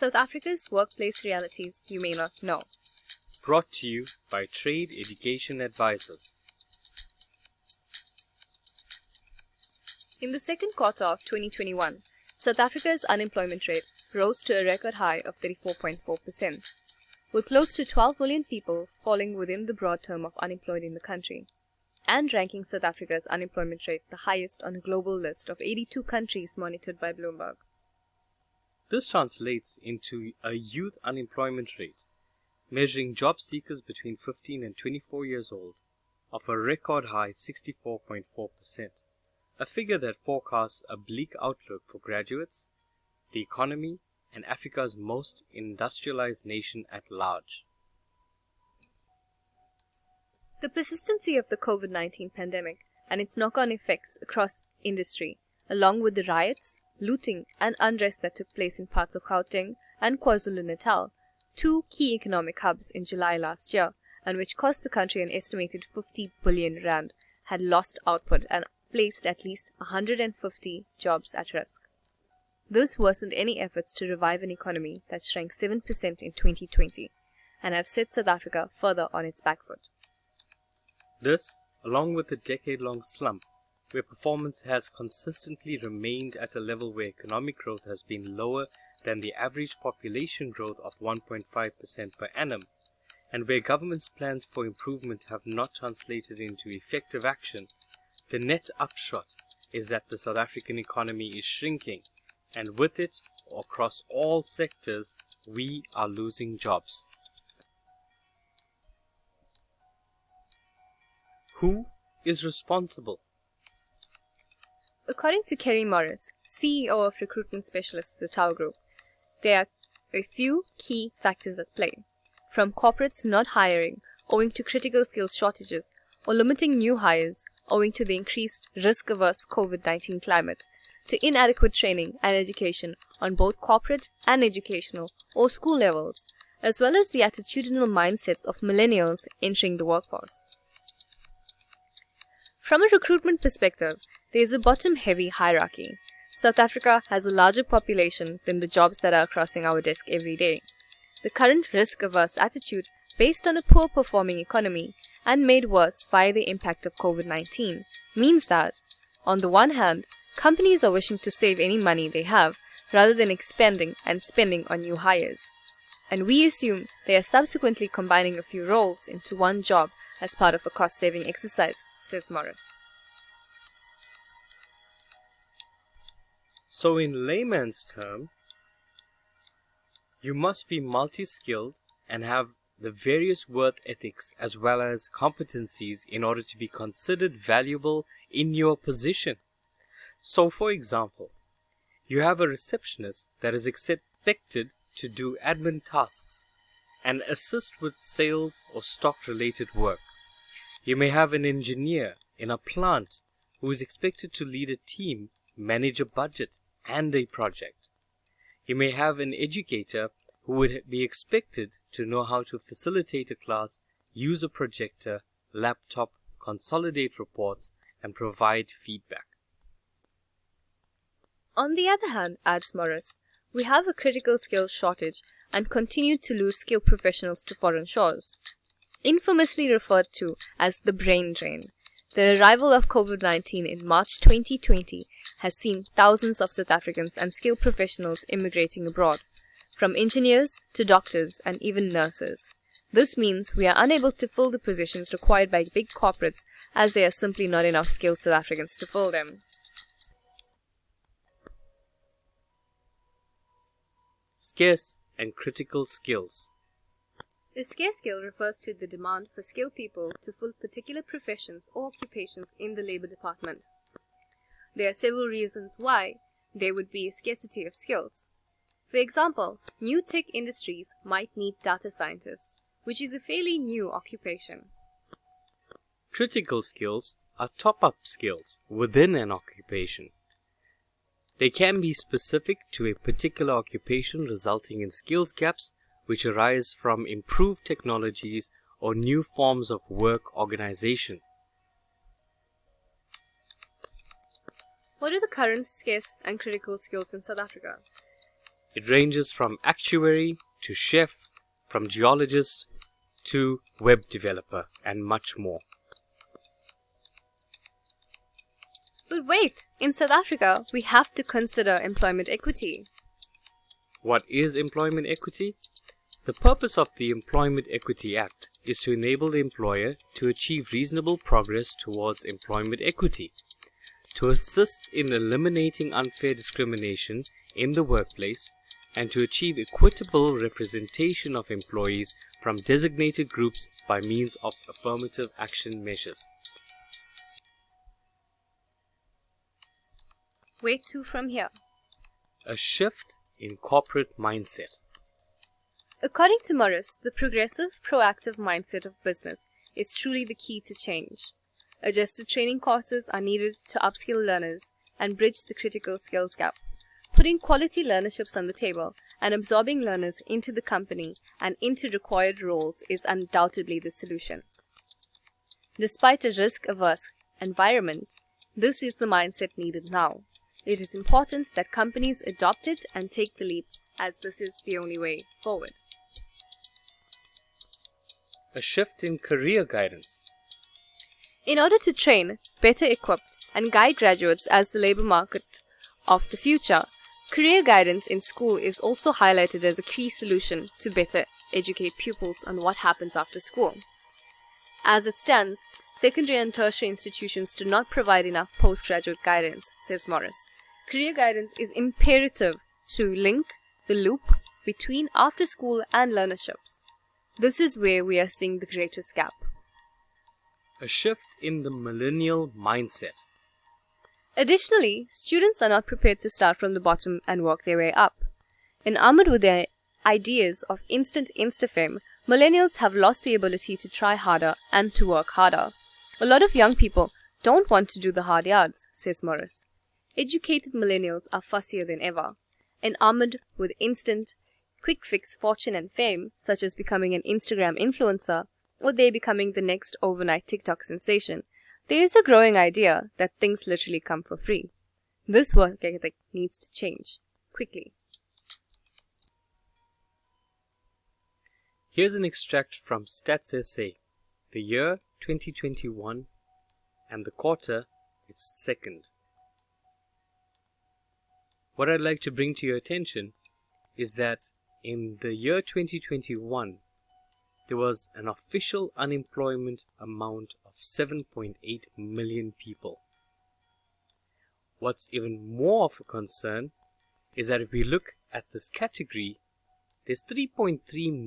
South Africa's workplace realities you may not know. Brought to you by Trade Education Advisors. In the second quarter of 2021, South Africa's unemployment rate rose to a record high of 34.4%, with close to 12 million people falling within the broad term of unemployed in the country, and ranking South Africa's unemployment rate the highest on a global list of 82 countries monitored by Bloomberg. This translates into a youth unemployment rate, measuring job seekers between 15 and 24 years old, of a record high 64.4%, a figure that forecasts a bleak outlook for graduates, the economy, and Africa's most industrialized nation at large. The persistency of the COVID-19 pandemic and its knock-on effects across industry, along with the riots, looting and unrest that took place in parts of Gauteng and KwaZulu-Natal, two key economic hubs in July last year, and which cost the country an estimated 50 billion rand, had lost output and placed at least 150 jobs at risk. This worsened any efforts to revive an economy that shrank 7% in 2020 and have set South Africa further on its back foot. This, along with the decade-long slump, where performance has consistently remained at a level where economic growth has been lower than the average population growth of 1.5% per annum, and where government's plans for improvement have not translated into effective action, the net upshot is that the South African economy is shrinking, and with it, across all sectors, we are losing jobs. Who is responsible? According to Kerry Morris, CEO of recruitment specialists at the Tower Group, there are a few key factors at play, from corporates not hiring owing to critical skills shortages or limiting new hires owing to the increased risk-averse COVID-19 climate, to inadequate training and education on both corporate and educational or school levels, as well as the attitudinal mindsets of millennials entering the workforce. From a recruitment perspective, there is a bottom-heavy hierarchy. South Africa has a larger population than the jobs that are crossing our desk every day. The current risk-averse attitude, based on a poor-performing economy and made worse by the impact of COVID-19, means that, on the one hand, companies are wishing to save any money they have rather than expanding and spending on new hires. And we assume they are subsequently combining a few roles into one job as part of a cost-saving exercise, says Morris. So in layman's term, you must be multi-skilled and have the various work ethics as well as competencies in order to be considered valuable in your position. So for example, you have a receptionist that is expected to do admin tasks and assist with sales or stock-related work. You may have an engineer in a plant who is expected to lead a team, manage a budget and a project. You may have an educator who would be expected to know how to facilitate a class, use a projector, laptop, consolidate reports, and provide feedback. On the other hand, adds Morris, we have a critical skills shortage and continue to lose skilled professionals to foreign shores. Infamously referred to as the brain drain, the arrival of COVID-19 in March 2020 has seen thousands of South Africans and skilled professionals immigrating abroad, from engineers to doctors and even nurses. This means we are unable to fill the positions required by big corporates as there are simply not enough skilled South Africans to fill them. Scarce and critical skills. The scarce skill refers to the demand for skilled people to fill particular professions or occupations in the labor department. There are several reasons why there would be a scarcity of skills. For example, new tech industries might need data scientists, which is a fairly new occupation. Critical skills are top-up skills within an occupation. They can be specific to a particular occupation, resulting in skills gaps which arise from improved technologies or new forms of work organization. What are the current scarce and critical skills in South Africa? It ranges from actuary to chef, from geologist to web developer, and much more. But wait, in South Africa, we have to consider employment equity. What is employment equity? The purpose of the Employment Equity Act is to enable the employer to achieve reasonable progress towards employment equity, to assist in eliminating unfair discrimination in the workplace, and to achieve equitable representation of employees from designated groups by means of affirmative action measures. Where to from here? A shift in corporate mindset. According to Morris, the progressive, proactive mindset of business is truly the key to change. Adjusted training courses are needed to upskill learners and bridge the critical skills gap. Putting quality learnerships on the table and absorbing learners into the company and into required roles is undoubtedly the solution. Despite a risk-averse environment, this is the mindset needed now. It is important that companies adopt it and take the leap, as this is the only way forward. A shift in career guidance. In order to train, better equip, and guide graduates as the labor market of the future, career guidance in school is also highlighted as a key solution to better educate pupils on what happens after school. As it stands, secondary and tertiary institutions do not provide enough postgraduate guidance, says Morris. Career guidance is imperative to link the loop between after-school and learnerships. This is where we are seeing the greatest gap. A shift in the millennial mindset. Additionally, students are not prepared to start from the bottom and work their way up. Enamored with their ideas of instant insta-fame, millennials have lost the ability to try harder and to work harder. A lot of young people don't want to do the hard yards, says Morris. Educated millennials are fussier than ever. Enamored with instant, quick-fix fortune and fame, such as becoming an Instagram influencer, or they becoming the next overnight TikTok sensation, there is a growing idea that things literally come for free. This work ethic needs to change, quickly. Here's an extract from Stats SA, the year 2021, and the quarter, its second. What I'd like to bring to your attention is that in the year 2021, there was an official unemployment amount of 7.8 million people. What's even more of a concern is that if we look at this category, there's 3.3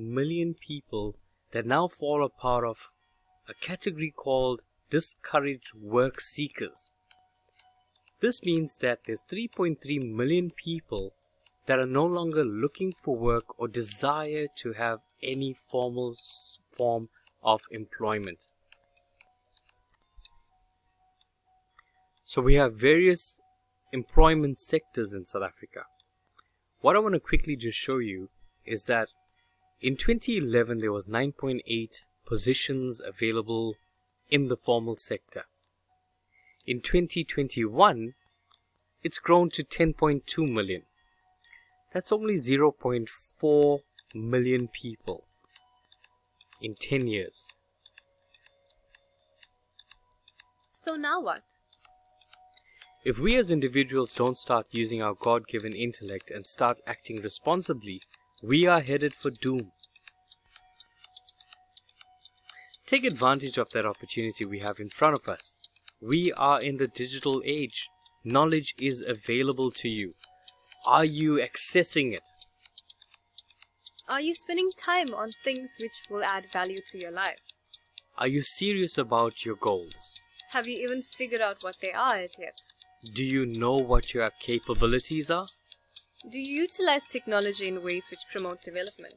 million people that now fall a part of a category called discouraged work seekers. This means that there's 3.3 million people that are no longer looking for work or desire to have any formal form of employment. So we have various employment sectors in South Africa. What I want to quickly just show you is that in 2011 there was 9.8 positions available in the formal sector. In 2021 it's grown to 10.2 million. That's only 0.4 million people in 10 years. So now what? If we as individuals don't start using our God-given intellect and start acting responsibly, we are headed for doom. Take advantage of that opportunity we have in front of us. We are in the digital age. Knowledge is available to you. Are you accessing it? Are you spending time on things which will add value to your life? Are you serious about your goals? Have you even figured out what they are as yet? Do you know what your capabilities are? Do you utilize technology in ways which promote development?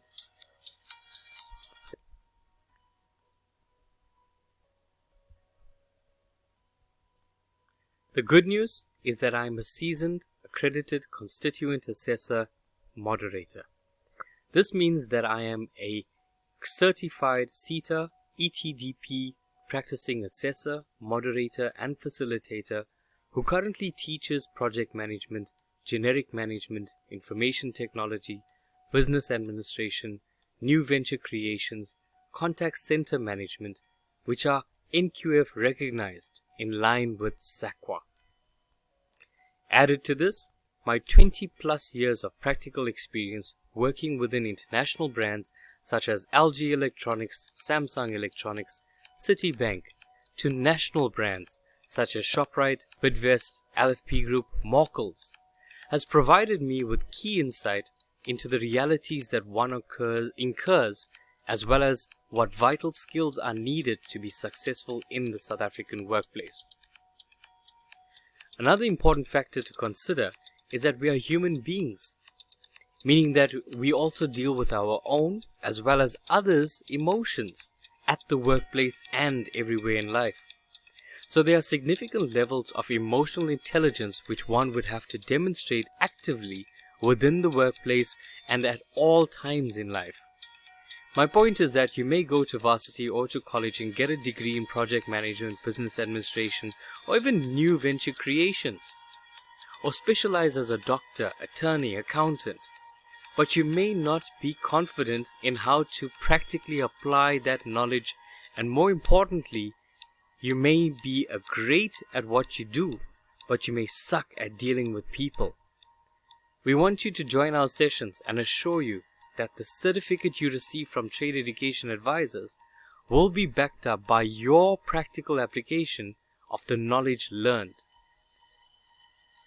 The good news is that I am a seasoned, accredited constituent assessor moderator. This means that I am a certified CETA, ETDP practicing assessor, moderator and facilitator who currently teaches project management generic management, information technology, business administration, new venture creations, contact center management, which are NQF recognized in line with SAQA. Added to this, my 20 plus years of practical experience working within international brands such as LG Electronics, Samsung Electronics, Citibank, to national brands such as ShopRite, Bidvest, LFP Group, Morkels, has provided me with key insight into the realities that one incurs, as well as what vital skills are needed to be successful in the South African workplace. Another important factor to consider is that we are human beings, meaning that we also deal with our own as well as others' emotions at the workplace and everywhere in life. So there are significant levels of emotional intelligence which one would have to demonstrate actively within the workplace and at all times in life. My point is that you may go to varsity or to college and get a degree in project management, business administration, or even new venture creations, or specialize as a doctor, attorney, accountant, but you may not be confident in how to practically apply that knowledge, and more importantly, you may be great at what you do, but you may suck at dealing with people. We want you to join our sessions and assure you that the certificate you receive from trade education advisors will be backed up by your practical application of the knowledge learned.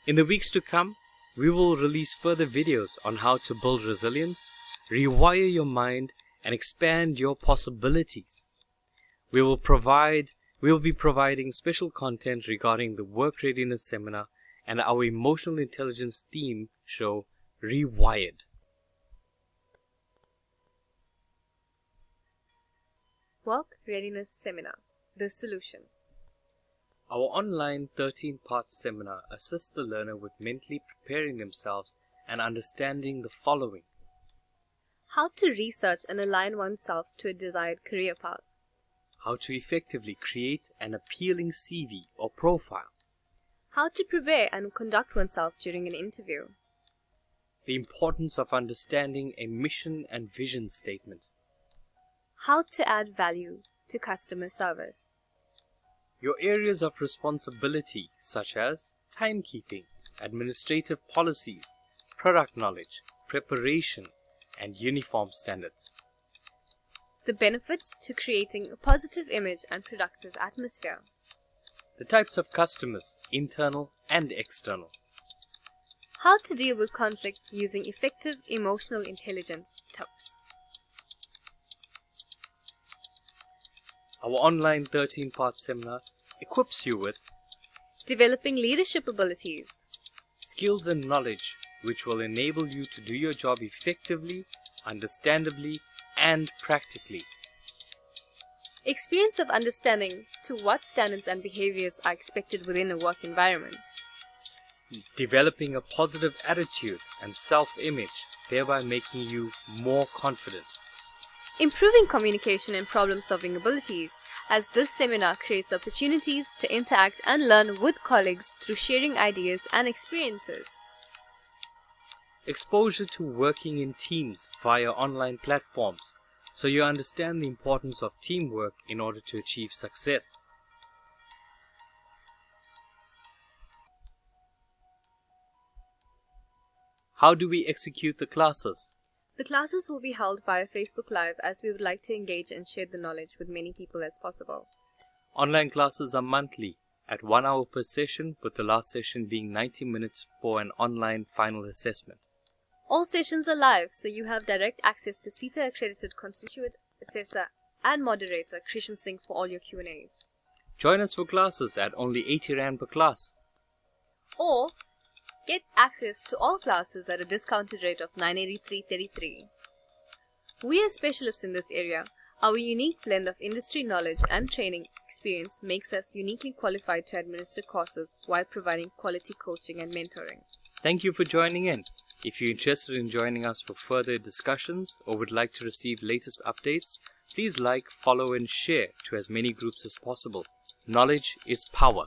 In the weeks to come, we will release further videos on how to build resilience, rewire your mind, and expand your possibilities. We will be providing special content regarding the Work Readiness Seminar and our Emotional Intelligence theme show, Rewired. Work Readiness Seminar, the solution. Our online 13-part seminar assists the learner with mentally preparing themselves and understanding the following: how to research and align oneself to a desired career path, how to effectively create an appealing CV or profile, how to prepare and conduct oneself during an interview, the importance of understanding a mission and vision statement, how to add value to customer service, your areas of responsibility such as timekeeping, administrative policies, product knowledge, preparation, and uniform standards, the benefit to creating a positive image and productive atmosphere, the types of customers, internal and external, how to deal with conflict using effective emotional intelligence tips. Our online 13-part seminar equips you with developing leadership abilities, skills and knowledge which will enable you to do your job effectively, understandably, and practically. Experience of understanding to what standards and behaviors are expected within a work environment. Developing a positive attitude and self-image, thereby making you more confident. Improving communication and problem-solving abilities, as this seminar creates opportunities to interact and learn with colleagues through sharing ideas and experiences. Exposure to working in teams via online platforms, so you understand the importance of teamwork in order to achieve success. How do we execute the classes? The classes will be held via Facebook Live, as we would like to engage and share the knowledge with many people as possible. Online classes are monthly at 1 hour per session, with the last session being 90 minutes for an online final assessment. All sessions are live, so you have direct access to CETA accredited constituent assessor and moderator Krishan Singh for all your Q&As. Join us for classes at only 80 Rand per class. Or get access to all classes at a discounted rate of 983.33. We are specialists in this area. Our unique blend of industry knowledge and training experience makes us uniquely qualified to administer courses while providing quality coaching and mentoring. Thank you for joining in. If you're interested in joining us for further discussions or would like to receive latest updates, please like, follow and share to as many groups as possible. Knowledge is power.